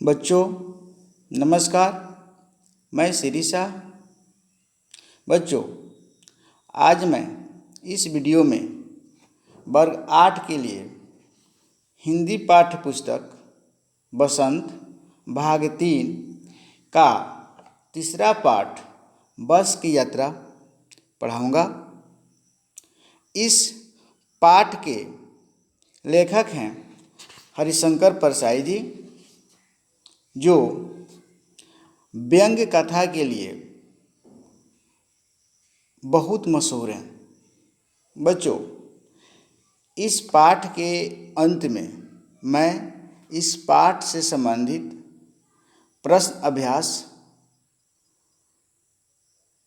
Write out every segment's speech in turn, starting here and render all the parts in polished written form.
बच्चों नमस्कार। मैं शिरीषा। बच्चों आज मैं इस वीडियो में वर्ग 8 के लिए हिंदी पाठ्य पुस्तक बसंत भाग 3 का तीसरा पाठ बस की यात्रा पढ़ाऊंगा। इस पाठ के लेखक हैं हरिशंकर परसाई जी, जो व्यंग कथा के लिए बहुत मशहूर हैं। बच्चों इस पाठ के अंत में मैं इस पाठ से संबंधित प्रश्न अभ्यास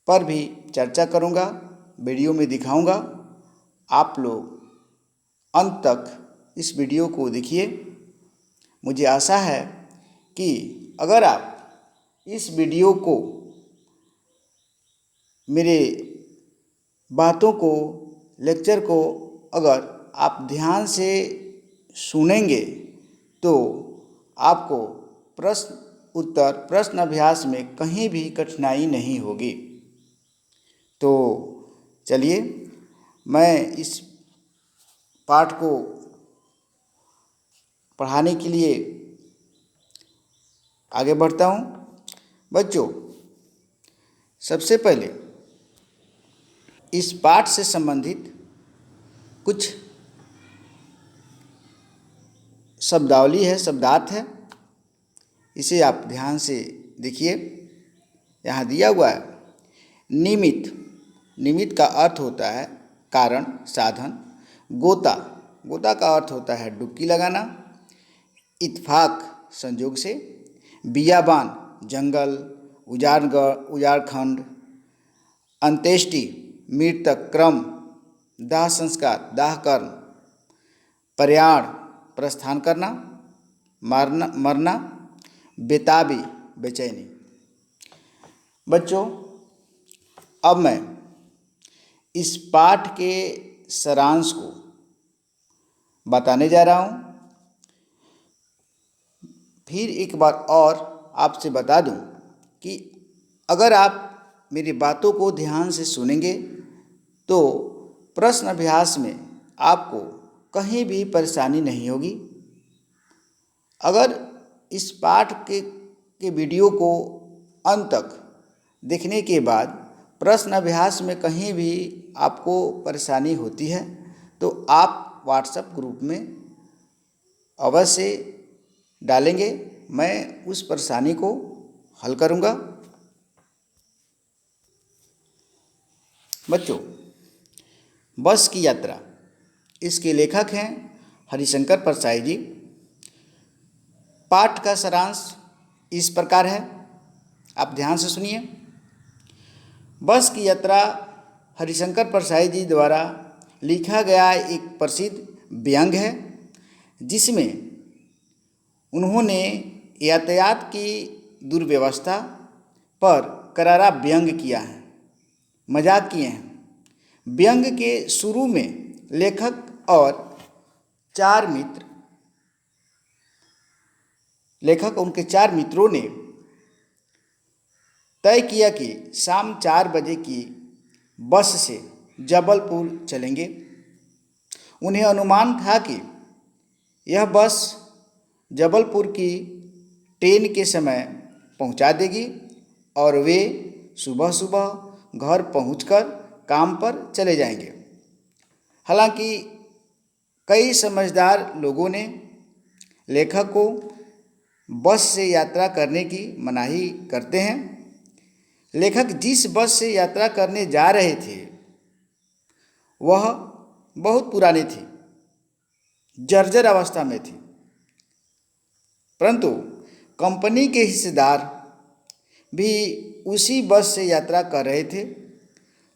पर भी चर्चा करूंगा, वीडियो में दिखाऊंगा। आप लोग अंत तक इस वीडियो को देखिए। मुझे आशा है कि अगर आप इस वीडियो को, मेरे बातों को, लेक्चर को अगर आप ध्यान से सुनेंगे तो आपको प्रश्न अभ्यास में कहीं भी कठिनाई नहीं होगी। तो चलिए मैं इस पाठ को पढ़ाने के लिए आगे बढ़ता हूँ। बच्चों सबसे पहले इस पाठ से संबंधित कुछ शब्दावली है, शब्दार्थ है, इसे आप ध्यान से देखिए। यहाँ दिया हुआ है निमित्त। निमित्त का अर्थ होता है कारण, साधन। गोता, गोता का अर्थ होता है डुबकी लगाना। इत्फाक, संयोग से। बियाबान, जंगल, उजाड़खंड। अंत्येष्टि, मृतक, क्रम। दाह संस्कार, दाह कर्म। प्रयाण, प्रस्थान करना, मरना। बेताबी, बेचैनी। बच्चों अब मैं इस पाठ के सारांश को बताने जा रहा हूँ। फिर एक बार और आपसे बता दूं कि अगर आप मेरी बातों को ध्यान से सुनेंगे तो प्रश्न अभ्यास में आपको कहीं भी परेशानी नहीं होगी। अगर इस पाठ के वीडियो को अंत तक देखने के बाद प्रश्न अभ्यास में कहीं भी आपको परेशानी होती है तो आप व्हाट्सएप ग्रुप में अवश्य डालेंगे। मैं उस परेशानी को हल करूंगा। बच्चों बस की यात्रा, इसके लेखक हैं हरिशंकर परसाई जी। पाठ का सारांश इस प्रकार है, आप ध्यान से सुनिए। बस की यात्रा हरिशंकर परसाई जी द्वारा लिखा गया एक प्रसिद्ध व्यंग है, जिसमें उन्होंने यातायात की दुर्व्यवस्था पर करारा व्यंग किया है, मजाक किए हैं। व्यंग के शुरू में लेखक और उनके चार मित्रों ने तय किया कि शाम 4 बजे की बस से जबलपुर चलेंगे। उन्हें अनुमान था कि यह बस जबलपुर की ट्रेन के समय पहुंचा देगी और वे सुबह सुबह घर पहुंचकर काम पर चले जाएंगे। हालांकि कई समझदार लोगों ने लेखक को बस से यात्रा करने की मनाही करते हैं। लेखक जिस बस से यात्रा करने जा रहे थे वह बहुत पुरानी थी, जर्जर अवस्था में थी, परंतु कंपनी के हिस्सेदार भी उसी बस से यात्रा कर रहे थे।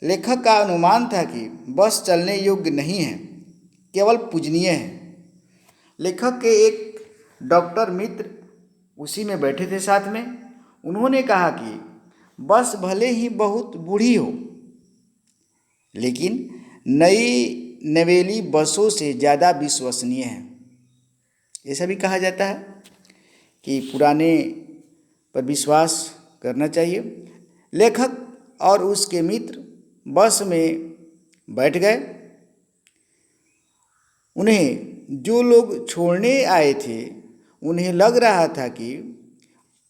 लेखक का अनुमान था कि बस चलने योग्य नहीं है, केवल पूजनीय है। लेखक के एक डॉक्टर मित्र उसी में बैठे थे साथ में। उन्होंने कहा कि बस भले ही बहुत बूढ़ी हो, लेकिन नई नवेली बसों से ज़्यादा विश्वसनीय है। ऐसा भी कहा जाता है कि पुराने पर विश्वास करना चाहिए। लेखक और उसके मित्र बस में बैठ गए। उन्हें जो लोग छोड़ने आए थे उन्हें लग रहा था कि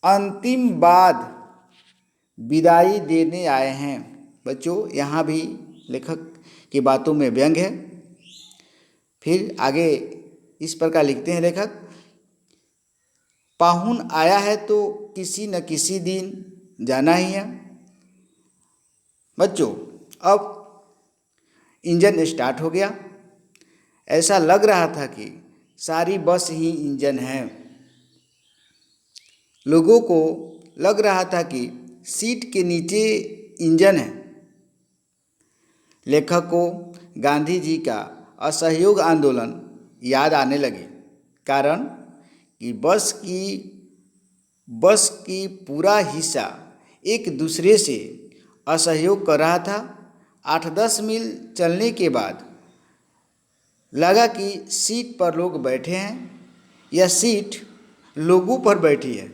अंतिम बार विदाई देने आए हैं। बच्चों, यहाँ भी लेखक की बातों में व्यंग है। फिर आगे इस प्रकार लिखते हैं लेखक, पाहुन आया है तो किसी न किसी दिन जाना ही है। बच्चों, अब इंजन स्टार्ट हो गया। ऐसा लग रहा था कि सारी बस ही इंजन है। लोगों को लग रहा था कि सीट के नीचे इंजन है। लेखक को गांधी जी का असहयोग आंदोलन याद आने लगे। कारण कि बस की पूरा हिस्सा एक दूसरे से असहयोग कर रहा था। 8-10 मील चलने के बाद लगा कि सीट पर लोग बैठे हैं या सीट लोगों पर बैठी है।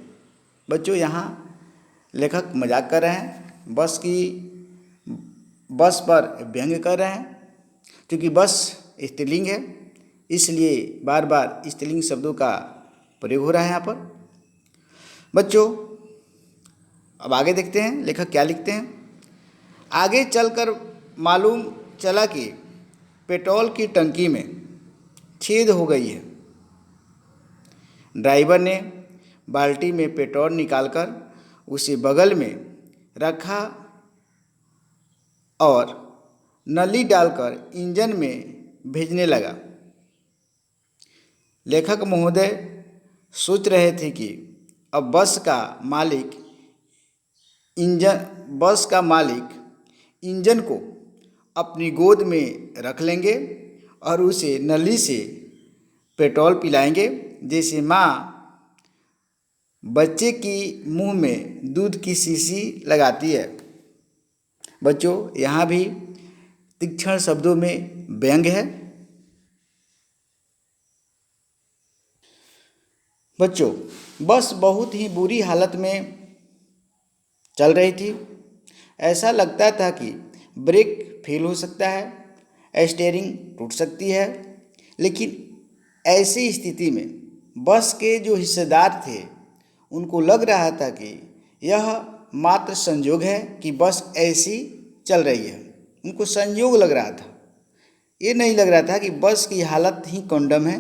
बच्चों, यहाँ लेखक मजाक कर रहे हैं, बस पर व्यंग कर रहे हैं। क्योंकि बस स्त्रीलिंग है, इसलिए बार बार स्त्रीलिंग शब्दों का प्रयोग हो रहा है यहाँ पर। बच्चों, अब आगे देखते हैं लेखक क्या लिखते हैं। आगे चलकर मालूम चला कि पेट्रोल की टंकी में छेद हो गई है। ड्राइवर ने बाल्टी में पेट्रोल निकालकर उसे बगल में रखा और नली डालकर इंजन में भेजने लगा। लेखक महोदय सोच रहे थे कि अब बस का मालिक इंजन को अपनी गोद में रख लेंगे और उसे नली से पेट्रोल पिलाएंगे, जैसे माँ बच्चे की मुंह में दूध की शीशी लगाती है। बच्चों, यहाँ भी तीक्ष्ण शब्दों में व्यंग है। बच्चों, बस बहुत ही बुरी हालत में चल रही थी। ऐसा लगता था कि ब्रेक फेल हो सकता है, स्टीयरिंग टूट सकती है। लेकिन ऐसी स्थिति में बस के जो हिस्सेदार थे उनको लग रहा था कि यह मात्र संयोग है कि बस ऐसी चल रही है। उनको संयोग लग रहा था, ये नहीं लग रहा था कि बस की हालत ही कंडम है,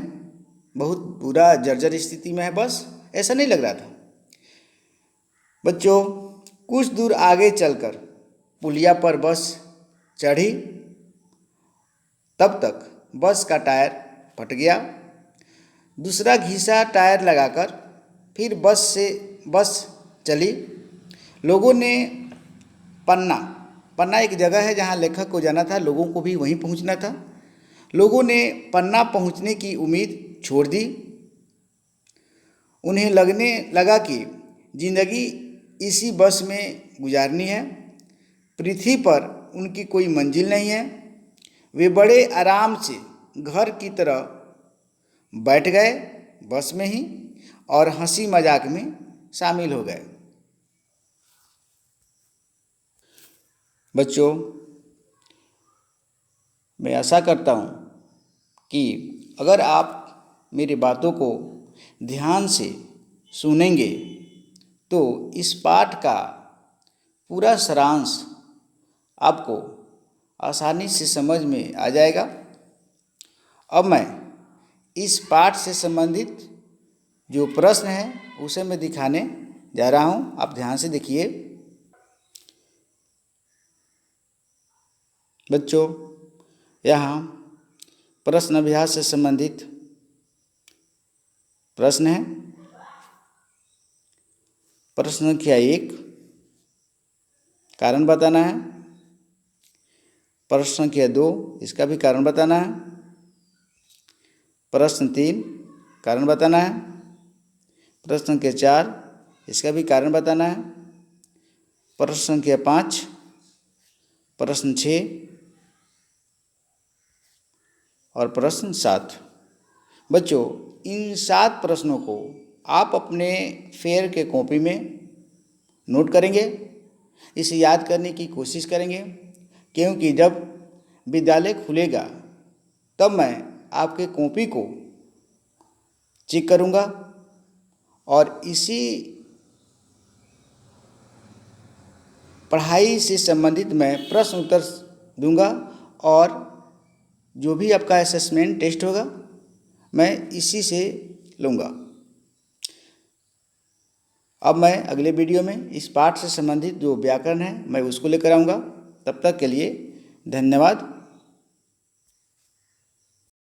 बहुत बुरा जर्जर स्थिति में है बस, ऐसा नहीं लग रहा था। बच्चों, कुछ दूर आगे चलकर पुलिया पर बस चढ़ी। तब तक बस का टायर फट गया। दूसरा घिसा टायर लगाकर फिर बस चली। लोगों ने पन्ना एक जगह है जहाँ लेखक को जाना था, लोगों को भी वहीं पहुँचना था। लोगों ने पन्ना पहुँचने की उम्मीद छोड़ दी। उन्हें लगने लगा कि जिंदगी इसी बस में गुजारनी है। पृथ्वी पर उनकी कोई मंजिल नहीं है। वे बड़े आराम से घर की तरह बैठ गए बस में ही और हंसी मजाक में शामिल हो गए। बच्चों, मैं आशा करता हूँ कि अगर आप मेरी बातों को ध्यान से सुनेंगे तो इस पाठ का पूरा सारांश आपको आसानी से समझ में आ जाएगा। अब मैं इस पाठ से संबंधित जो प्रश्न है उसे मैं दिखाने जा रहा हूँ, आप ध्यान से देखिए। बच्चों, यहाँ प्रश्न अभ्यास से संबंधित प्रश्न है। प्रश्न संख्या 1, कारण बताना है। प्रश्न संख्या 2, इसका भी कारण बताना है। प्रश्न 3, कारण बताना है। प्रश्न संख्या 4, इसका भी कारण बताना है। प्रश्न संख्या 5, प्रश्न 6 और प्रश्न 7। बच्चों, इन 7 प्रश्नों को आप अपने फेयर के कॉपी में नोट करेंगे, इसे याद करने की कोशिश करेंगे, क्योंकि जब विद्यालय खुलेगा तब मैं आपके कॉपी को चेक करूंगा और इसी पढ़ाई से संबंधित मैं प्रश्न उत्तर दूंगा और जो भी आपका असेसमेंट टेस्ट होगा मैं इसी से लूँगा। अब मैं अगले वीडियो में इस पाठ से संबंधित जो व्याकरण है मैं उसको लेकर आऊँगा। तब तक के लिए धन्यवाद।